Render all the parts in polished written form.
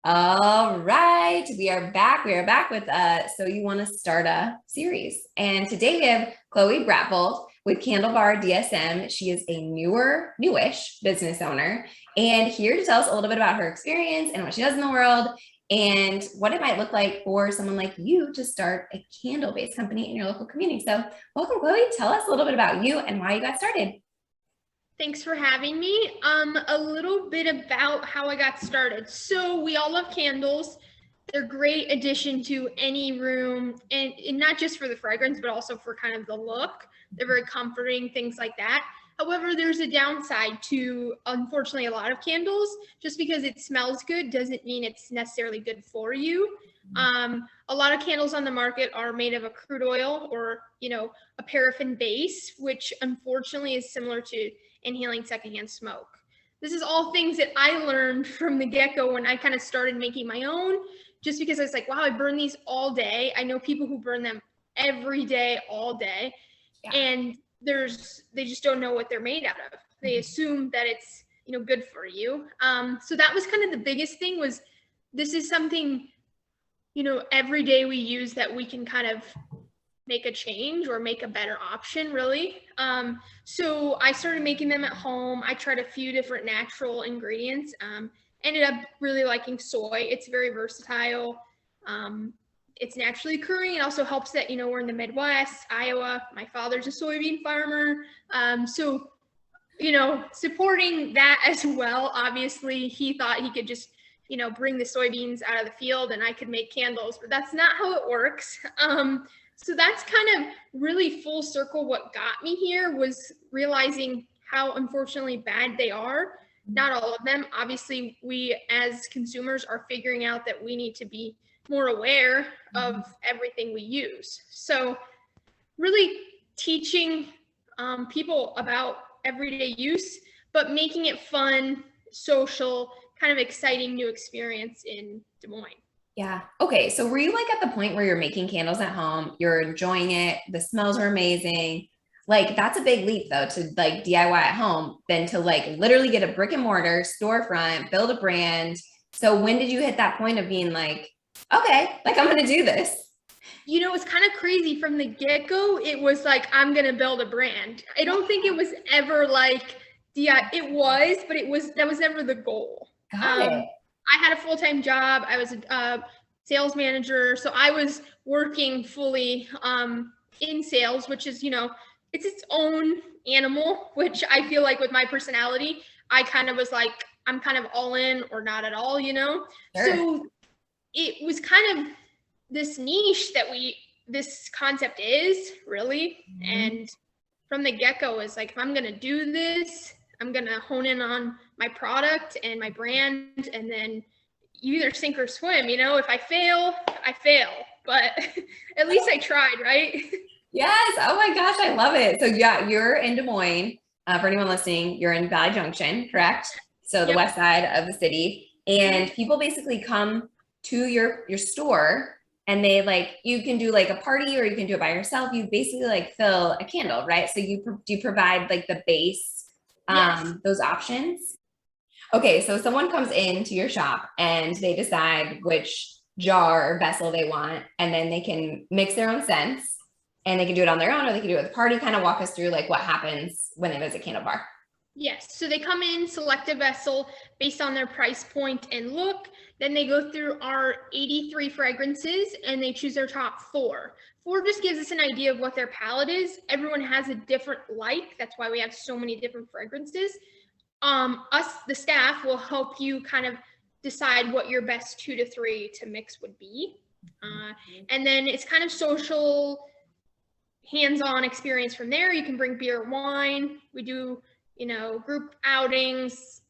All right, we are back. We are back with So You Want to Start a Series. And today we have Chloe Bratvold with Candle Bar DSM. She is a newish business owner and here to tell us a little bit about her experience and what she does in the world and what it might look like for someone like you to start a candle-based company in your local community. So welcome, Chloe. Tell us a little bit about you and why you got started. Thanks for having me. A little bit about how I got started. So we all love candles. They're a great addition to any room, and not just for the fragrance, but also for kind of the look. They're very comforting, things like that. However, there's a downside to, unfortunately, a lot of candles. Just because it smells good doesn't mean it's necessarily good for you. A lot of candles on the market are made of a crude oil or, a paraffin base, which unfortunately is similar to inhaling secondhand smoke. This is all things that I learned from the get-go when I kind of started making my own, just because I was like, wow, I burn these all day. I know people who burn them every day, all day. Yeah. And they just don't know what they're made out of. They assume that it's, good for you. So that was kind of the biggest thing, was this is something, every day we use that we can kind of make a change or make a better option, really. So I started making them at home. I tried a few different natural ingredients. Ended up really liking soy. It's very versatile. It's naturally occurring. It also helps that, we're in the Midwest, Iowa. My father's a soybean farmer. So, supporting that as well. Obviously, he thought he could just, bring the soybeans out of the field and I could make candles, but that's not how it works. So that's kind of really full circle. What got me here was realizing how unfortunately bad they are. Not all of them. Obviously, we as consumers are figuring out that we need to be more aware of everything we use. So really teaching people about everyday use, but making it fun, social, kind of exciting new experience in Des Moines. Yeah. Okay. So were you like at the point where you're making candles at home, you're enjoying it, the smells are amazing. Like that's a big leap though, to like DIY at home than to like literally get a brick and mortar storefront, build a brand. So when did you hit that point of being like, okay, like I'm going to do this? It's kind of crazy from the get-go. It was like, I'm going to build a brand. I don't think it was ever like, yeah, it was, but that was never the goal. Got it. I had a full-time job. I was a sales manager. So I was working fully in sales, which is, it's its own animal, which I feel like with my personality, I kind of was like, I'm kind of all in or not at all, Sure. So it was kind of this niche that this concept is really. And from the get-go is like, if I'm going to do this, I'm going to hone in on my product and my brand, and then you either sink or swim. If I fail, I fail, but at least I tried, right? Yes. Oh my gosh, I love it. So yeah, you're in Des Moines. For anyone listening, you're in Valley Junction, correct? So the west side of the city, and people basically come to your store, and they you can do like a party or you can do it by yourself. You basically like fill a candle, right? So do you provide like the base, yes, those options? Okay, so someone comes into your shop and they decide which jar or vessel they want, and then they can mix their own scents, and they can do it on their own or they can do it with a party. Kind of walk us through like what happens when they visit Candle Bar. Yes, so they come in, select a vessel based on their price point and look. Then they go through our 83 fragrances and they choose their top 4. 4 just gives us an idea of what their palette is. Everyone has a different like. That's why we have so many different fragrances. The staff will help you kind of decide what your best 2 to 3 to mix would be. And then it's kind of social, hands-on experience from there. You can bring beer, wine. We do, group outings,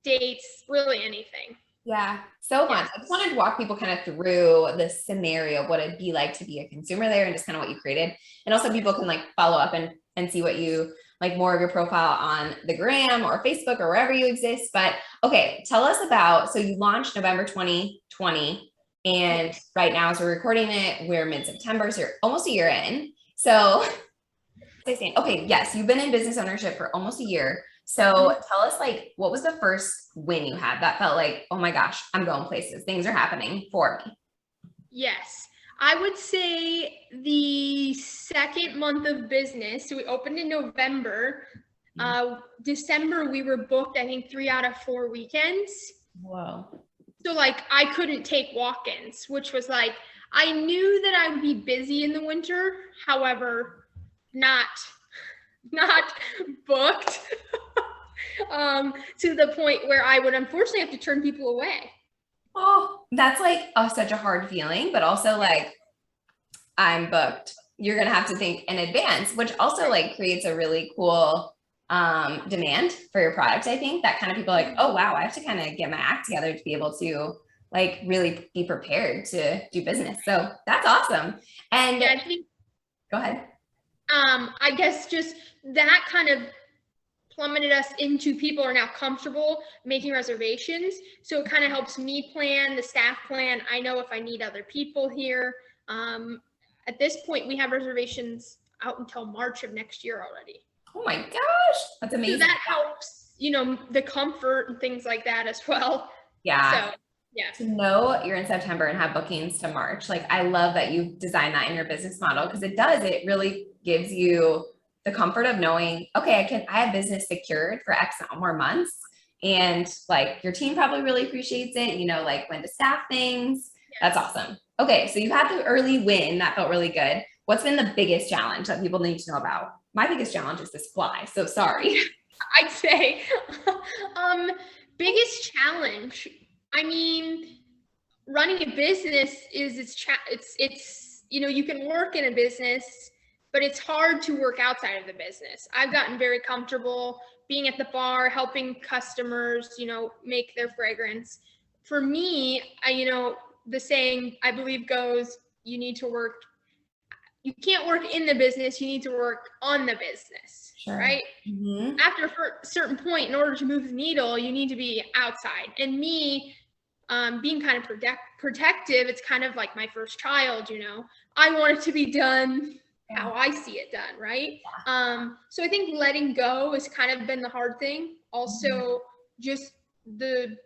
dates, really anything. Yeah, so much. I just wanted to walk people kind of through the scenario of what it'd be like to be a consumer there and just kind of what you created. And also people can like follow up and see what you like, more of your profile on the gram or Facebook or wherever you exist. But okay, tell us about, so you launched November 2020 and right now as we're recording it, we're mid-September, so you're almost a year in. So okay, yes, you've been in business ownership for almost a year. So tell us, like, what was the first win you had that felt like, oh my gosh, I'm going places, things are happening for me? Yes. I would say the second month of business, so we opened in November. December, we were booked, I think 3 out of 4 weekends. Whoa. So like I couldn't take walk-ins, which was like, I knew that I would be busy in the winter, however, not booked to the point where I would unfortunately have to turn people away. Oh, that's like such a hard feeling, but also like I'm booked. You're gonna have to think in advance, which also like creates a really cool demand for your product. I think that kind of people are like, oh wow, I have to kind of get my act together to be able to like really be prepared to do business. So that's awesome. And Yeah, I think go ahead. I guess just that kind of plummeted us into people are now comfortable making reservations. So it kind of helps me plan, the staff plan. I know if I need other people here. At this point, we have reservations out until March of next year already. Oh my gosh, that's amazing. So that helps, you know, the comfort and things like that as well. Yeah. So yeah. To know you're in September and have bookings to March. Like I love that you've designed that in your business model because it really gives you the comfort of knowing, okay, I have business secured for X more months. And like your team probably really appreciates it, you know, like when to staff things. That's awesome. Okay, so you had the early win that felt really good. What's been the biggest challenge that people need to know about? My biggest challenge is this fly, so sorry. I'd say biggest challenge. I mean, running a business is it's you know, you can work in a business, but it's hard to work outside of the business. I've gotten very comfortable being at the bar, helping customers, you know, make their fragrance. For me, you know, the saying I believe goes, you can't work in the business, you need to work on the business, Sure. right? Mm-hmm. After a certain point, in order to move the needle, you need to be outside. And me, being kind of protective, it's kind of like my first child, you know, I want it to be done how I see it done, right? So I think letting go has kind of been the hard thing. Also, just the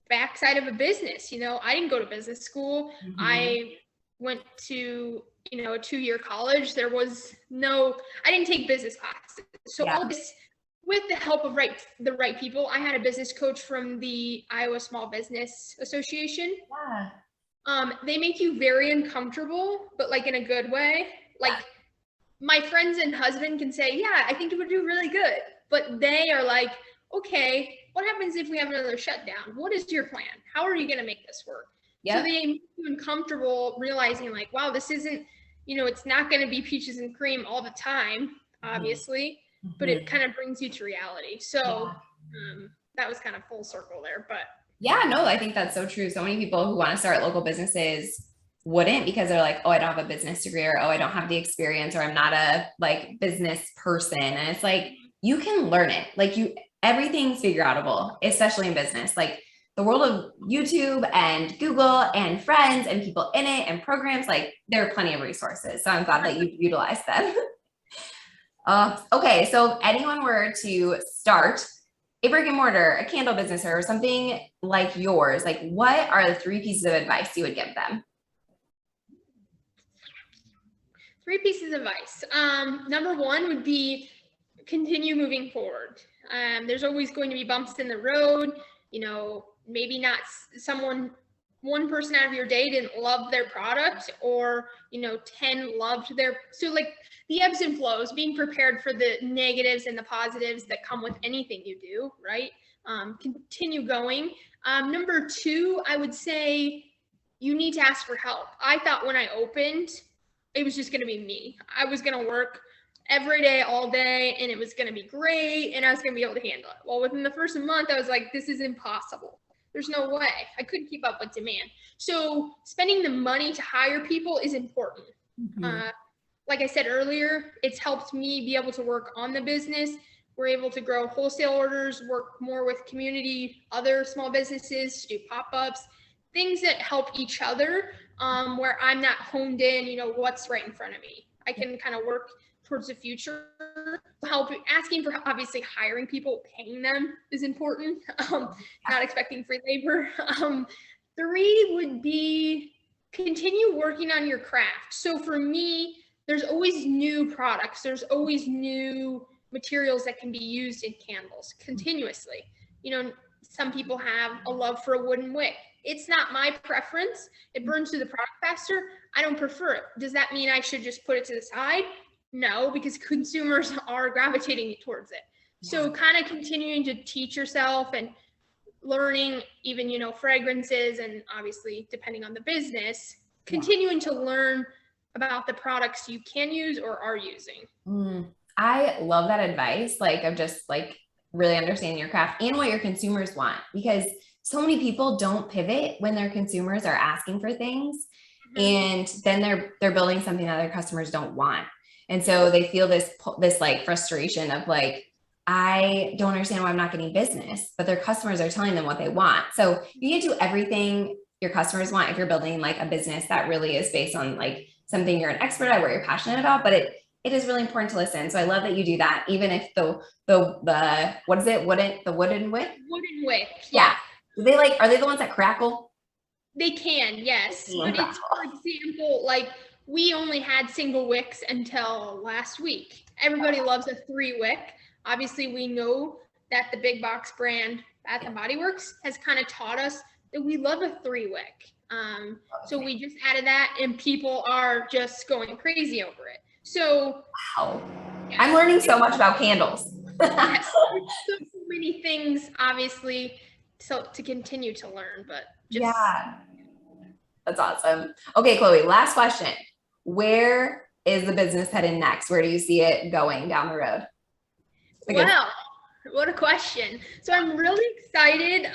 backside of a business, you know, I didn't go to business school. Mm-hmm. I went to, you know, a 2-year college. I didn't take business classes. So all this, with the help of the right people, I had a business coach from the Iowa Small Business Association. They make you very uncomfortable, but like in a good way. Like my friends and husband can say, yeah, I think it would do really good. But they are like, okay, what happens if we have another shutdown? What is your plan? How are you going to make this work? So they make you uncomfortable realizing like, wow, this isn't, you know, it's not going to be peaches and cream all the time, obviously, but it kind of brings you to reality. So that was kind of full circle there, but. Yeah, no, I think that's so true. So many people who want to start local businesses wouldn't because they're like, oh, I don't have a business degree, or oh, I don't have the experience, or I'm not a like business person. And it's like, you can learn it. Like everything's figure outable, especially in business. Like the world of YouTube and Google and friends and people in it and programs, like there are plenty of resources. So I'm glad that you utilized them. Okay, so if anyone were to start a brick and mortar, a candle business, or something like yours, like what are the 3 pieces of advice you would give them? 3 pieces of advice. Number 1 would be continue moving forward. There's always going to be bumps in the road. You know, maybe not one person out of your day didn't love their product, or, you know, 10 loved so like the ebbs and flows, being prepared for the negatives and the positives that come with anything you do, right? Continue going. Number 2, I would say you need to ask for help. I thought when I opened, it was just going to be me. I was going to work every day, all day, and it was going to be great, and I was going to be able to handle it. Well, within the first month, I was like, this is impossible. There's no way. I couldn't keep up with demand. So spending the money to hire people is important. Like I said earlier, it's helped me be able to work on the business. We're able to grow wholesale orders, work more with community, other small businesses, do pop-ups, things that help each other, where I'm not honed in, you know, what's right in front of me. I can kind of work towards the future. asking for obviously hiring people, paying them is important. Not expecting free labor. 3 would be continue working on your craft. So for me, there's always new products. There's always new materials that can be used in candles continuously. Some people have a love for a wooden wick. It's not my preference. It burns through the product faster. I don't prefer it. Does that mean I should just put it to the side? No, because consumers are gravitating towards it. So kind of continuing to teach yourself and learning even, fragrances, and obviously depending on the business, continuing to learn about the products you can use or are using. I love that advice, of just really understanding your craft and what your consumers want, because so many people don't pivot when their consumers are asking for things. And then they're building something that their customers don't want. And so they feel this frustration of I don't understand why I'm not getting business, but their customers are telling them what they want. So you need to do everything your customers want if you're building a business that really is based on something you're an expert at, what you're passionate about, but it is really important to listen. So I love that you do that, even if the what is it? The wooden wick? Wooden wick. Yeah. Do they are they the ones that crackle? They can, yes. But it's, for example, we only had single wicks until last week. Everybody loves a 3 wick. Obviously, we know that the big box brand Bath & Body Works has kind of taught us that we love a 3 wick. So we just added that, and people are just going crazy over it. So wow. Yes. I'm learning so much about candles. Yes. So many things, obviously, so to continue to learn, but just that's awesome. Okay, Chloe, last question. Where is the business headed next? Where do you see it going down the road? Wow, what a question. So I'm really excited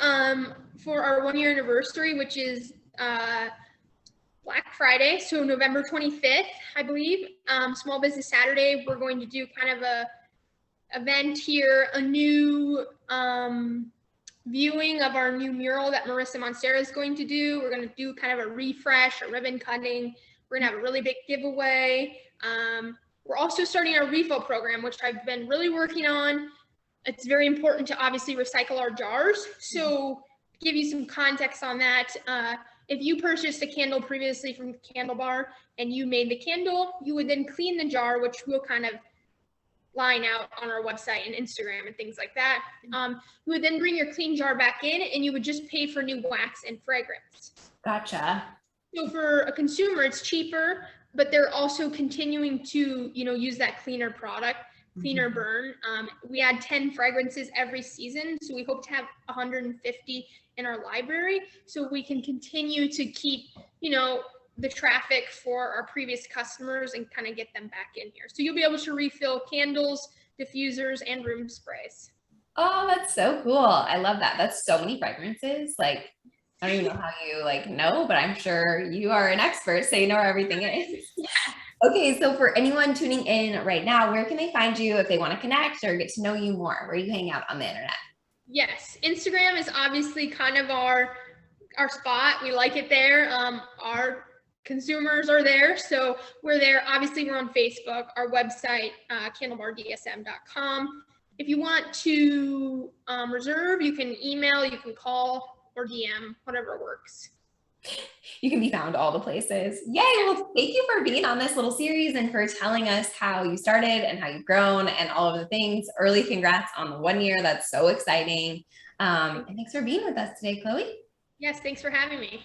for our 1-year anniversary, which is Black Friday, so November 25th, I believe. Small Business Saturday, we're going to do kind of a event here, a new viewing of our new mural that Marissa Monstera is going to do. We're going to do kind of a refresh, a ribbon cutting. We're going to have a really big giveaway. We're also starting our refill program, which I've been really working on. It's very important to obviously recycle our jars. So to give you some context on that, if you purchased a candle previously from Candle Bar and you made the candle, you would then clean the jar, which we'll kind of line out on our website and Instagram and things like that. You would then bring your clean jar back in, and you would just pay for new wax and fragrance. Gotcha. So for a consumer, it's cheaper, but they're also continuing to, use that cleaner product, cleaner burn. We add 10 fragrances every season, so we hope to have 150 in our library, so we can continue to keep, the traffic for our previous customers and kind of get them back in here. So you'll be able to refill candles, diffusers, and room sprays. Oh, that's so cool. I love that. That's so many fragrances. I don't even know how you know, but I'm sure you are an expert, so you know where everything is. Yeah. Okay, so for anyone tuning in right now, where can they find you if they want to connect or get to know you more? Where you hang out on the internet? Yes, Instagram is obviously kind of our spot. We like it there. Our consumers are there, so we're there. Obviously, we're on Facebook. Our website, candlebardsm.com. If you want to reserve, you can email, you can call, or DM, whatever works. You can be found all the places. Yay. Well, thank you for being on this little series and for telling us how you started and how you've grown and all of the things. Early congrats on the 1 year. That's so exciting. And thanks for being with us today, Chloe. Yes, thanks for having me.